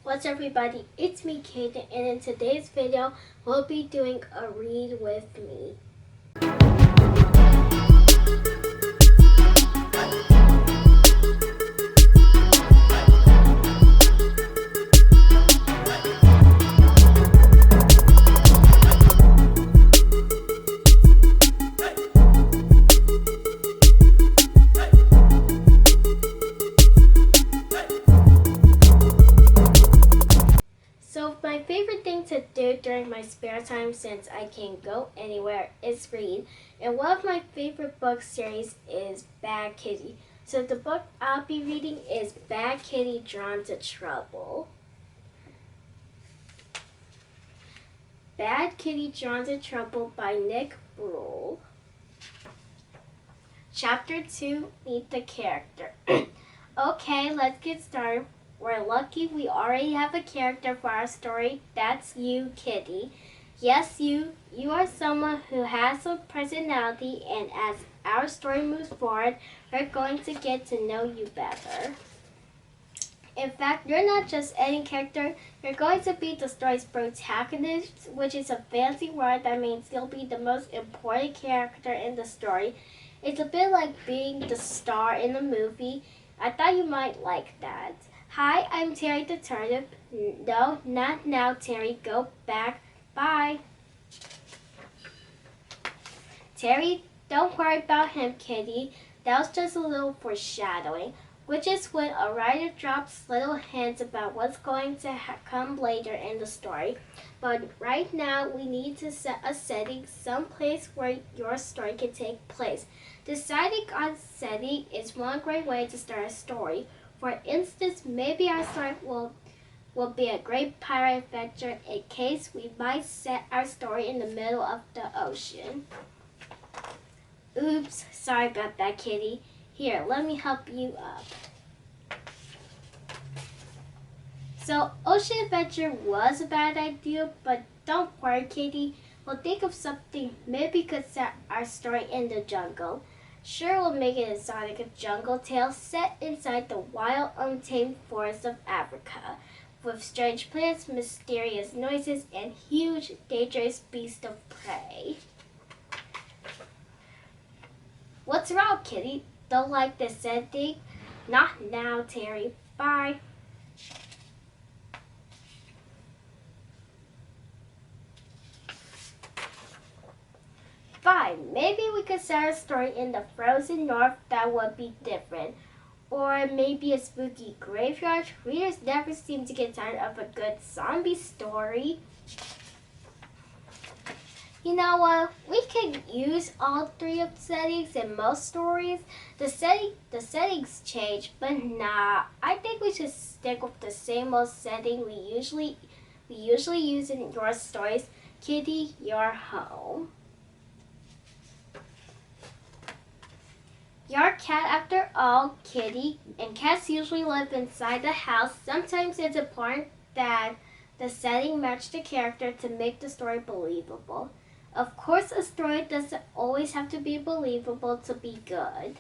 What's up everybody, it's me Kaden, and in today's video we'll be doing a read with me. So my favorite thing to do during my spare time, since I can't go anywhere, is read. And one of my favorite book series is Bad Kitty. So the book I'll be reading is Bad Kitty Drawn to Trouble. Bad Kitty Drawn to Trouble by Nick Brule. Chapter 2, Meet the Character. Okay, let's get started. We're lucky we already have a character for our story. That's you, Kitty. Yes, you are someone who has a personality, and as our story moves forward, we're going to get to know you better. In fact, you're not just any character, you're going to be the story's protagonist, which is a fancy word that means you'll be the most important character in the story. It's a bit like being the star in a movie. I thought you might like that. Hi, I'm Terry the Turnip. No, not now, Terry. Go back. Bye. Terry, don't worry about him, Kitty. That was just a little foreshadowing, which is when a writer drops little hints about what's going to come later in the story. But right now, we need to set a setting, some place where your story can take place. Deciding on setting is one great way to start a story. For instance, maybe our story will be a great pirate adventure. In case, we might set our story in the middle of the ocean. Oops, sorry about that, Kitty. Here, let me help you up. So, ocean adventure was a bad idea, but don't worry, Kitty. We'll think of something. Maybe we could set our story in the jungle. Sure, we'll make it a Sonic Jungle Tale set inside the wild, untamed forests of Africa, with strange plants, mysterious noises, and huge, dangerous beasts of prey. What's wrong, Kitty? Don't like this setting? Not now, Terry. Bye. Fine, maybe we could set a story in the frozen north that would be different. Or maybe a spooky graveyard. Readers never seem to get tired of a good zombie story. You know what? We can use all three of the settings in most stories. The settings change, but nah. I think we should stick with the same old setting we usually use in your stories. Kitty, you're home. You're a cat after all, Kitty, and cats usually live inside the house. Sometimes it's important that the setting match the character to make the story believable. Of course, a story doesn't always have to be believable to be good.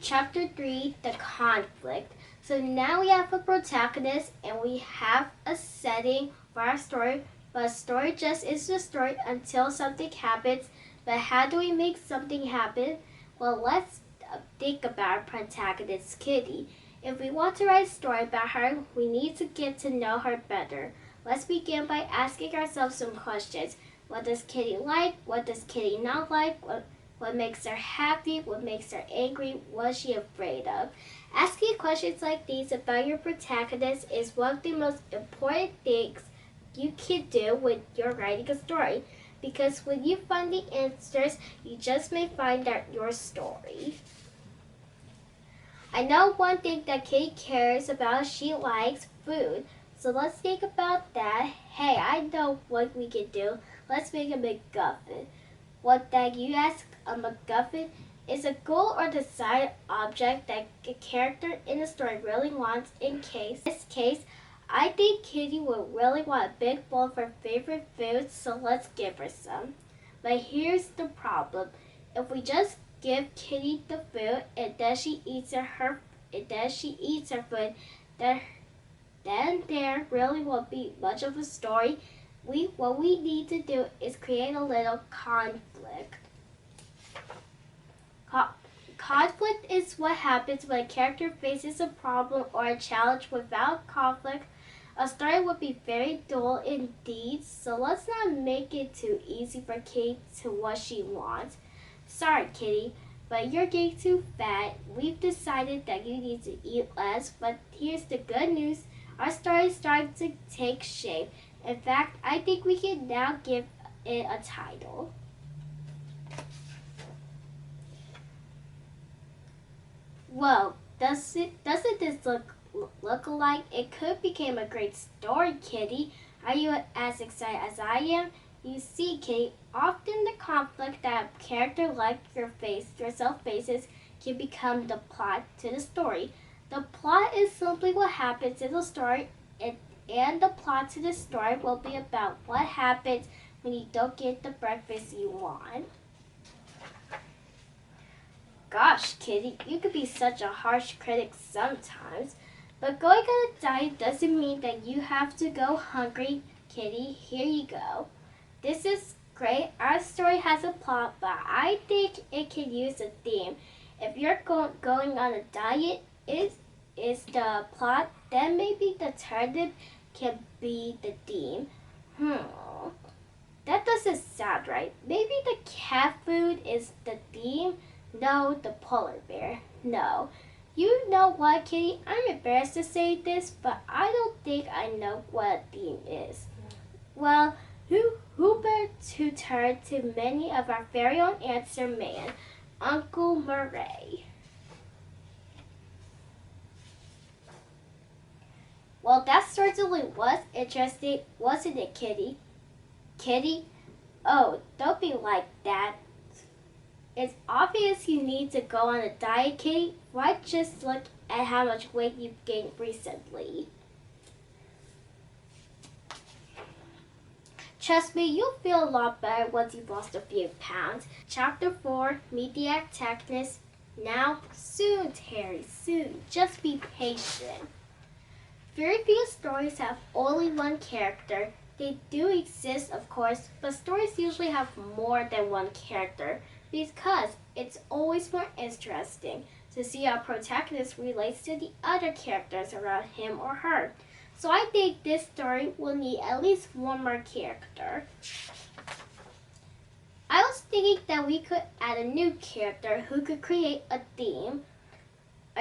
Chapter 3, The Conflict. So now we have a protagonist and we have a setting for our story, but a story just is a story until something happens. But how do we make something happen? Well, let's think about our protagonist, Kitty. If we want to write a story about her, we need to get to know her better. Let's begin by asking ourselves some questions. What does Kitty like? What does Kitty not like? What makes her happy? What makes her angry? What is she afraid of? Asking questions like these about your protagonist is one of the most important things you can do when you're writing a story. Because when you find the answers, you just may find out your story. I know one thing that Kitty cares about is she likes food. So let's think about that. Hey, I know what we can do. Let's make a MacGuffin. What that you ask, a MacGuffin is a goal or desired object that a character in the story really wants. In this case, I think Kitty would really want a big bowl of her favorite food, so let's give her some. But here's the problem. If we just give Kitty the food and then she eats her food, There, then there really won't be much of a story. What we need to do is create a little conflict. Conflict is what happens when a character faces a problem or a challenge. Without conflict, a story would be very dull indeed, so let's not make it too easy for Kitty to what she wants. Sorry, Kitty, but you're getting too fat. We've decided that you need to eat less, but here's the good news. Our story is starting to take shape. In fact, I think we can now give it a title. Whoa, doesn't this look alike? It could become a great story, Kitty. Are you as excited as I am? You see, Kitty, often the conflict that a character like yourself faces can become the plot to the story. The plot is simply what happens in the story, and the plot to the story will be about what happens when you don't get the breakfast you want. Gosh, Kitty, you could be such a harsh critic sometimes. But going on a diet doesn't mean that you have to go hungry, Kitty. Here you go. This is great. Our story has a plot, but I think it can use a theme. If you're going on a diet, is the plot, then maybe the turnip can be the theme. That doesn't sound right. Maybe the cat food is the theme? No, the polar bear. No. You know what, Kitty? I'm embarrassed to say this, but I don't think I know what a theme is. Well, who better to turn to many of our very own answer man, Uncle Murray. Well, that certainly was interesting, wasn't it, Kitty? Kitty? Oh, don't be like that. It's obvious you need to go on a diet, Kitty. Why just look at how much weight you've gained recently? Trust me, you'll feel a lot better once you've lost a few pounds. Chapter 4, Meet the Antagonist. Now, soon, Terry, soon. Just be patient. Very few stories have only one character. They do exist, of course, but stories usually have more than one character, because it's always more interesting to see how a protagonist relates to the other characters around him or her. So I think this story will need at least one more character. I was thinking that we could add a new character who could create a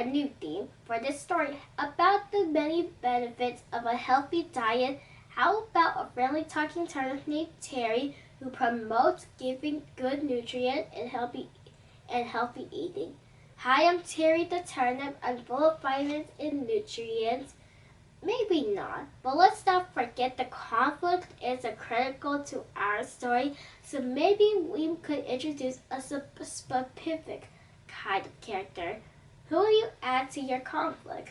new theme for this story about the many benefits of a healthy diet. How about a friendly talking turnip named Terry who promotes giving good nutrients and healthy eating? Hi, I'm Terry the turnip. I'm full of vitamins and nutrients. Maybe not, but let's not forget the conflict is critical to our story, so maybe we could introduce a specific kind of character. Who will you add to your conflict?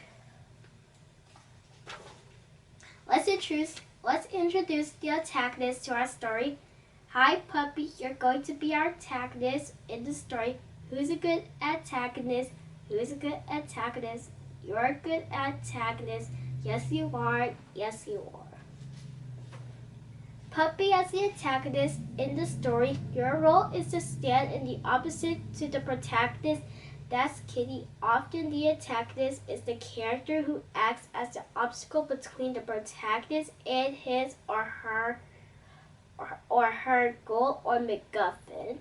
Let's introduce the antagonist to our story. Hi, Puppy, you're going to be our antagonist in the story. Who's a good antagonist? Who's a good antagonist? You're a good antagonist. Yes, you are. Yes, you are. Puppy as the antagonist in the story. Your role is to stand in the opposite to the protagonist. That's Kitty. Often the antagonist is the character who acts as the obstacle between the protagonist and his or her goal or MacGuffin.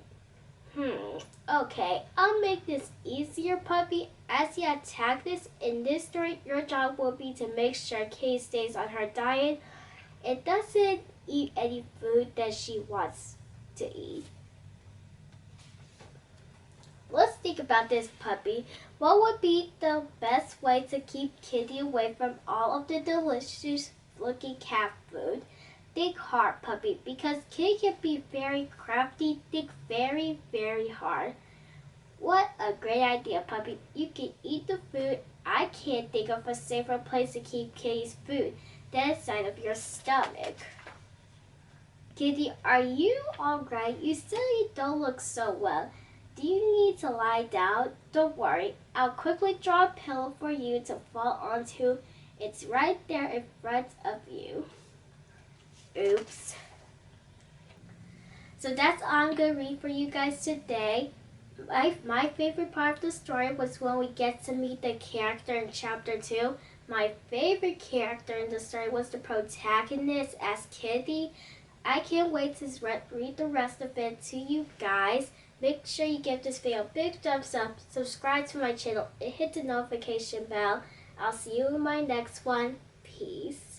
Okay, I'll make this easier, Puppy. As the antagonist in this story, your job will be to make sure Kitty stays on her diet and doesn't eat any food that she wants to eat. Let's think about this, Puppy. What would be the best way to keep Kitty away from all of the delicious looking cat food? Think hard, Puppy, because Kitty can be very crafty. Think very, very hard. What a great idea, Puppy. You can eat the food. I can't think of a safer place to keep Kitty's food than inside of your stomach. Kitty, are you alright? You still don't look so well. Do you need to lie down? Don't worry. I'll quickly draw a pillow for you to fall onto. It's right there in front of you. Oops. So that's all I'm going to read for you guys today. My favorite part of the story was when we get to meet the character in chapter 2. My favorite character in the story was the protagonist as Kitty. I can't wait to read the rest of it to you guys. Make sure you give this video a big thumbs up, subscribe to my channel, and hit the notification bell. I'll see you in my next one. Peace.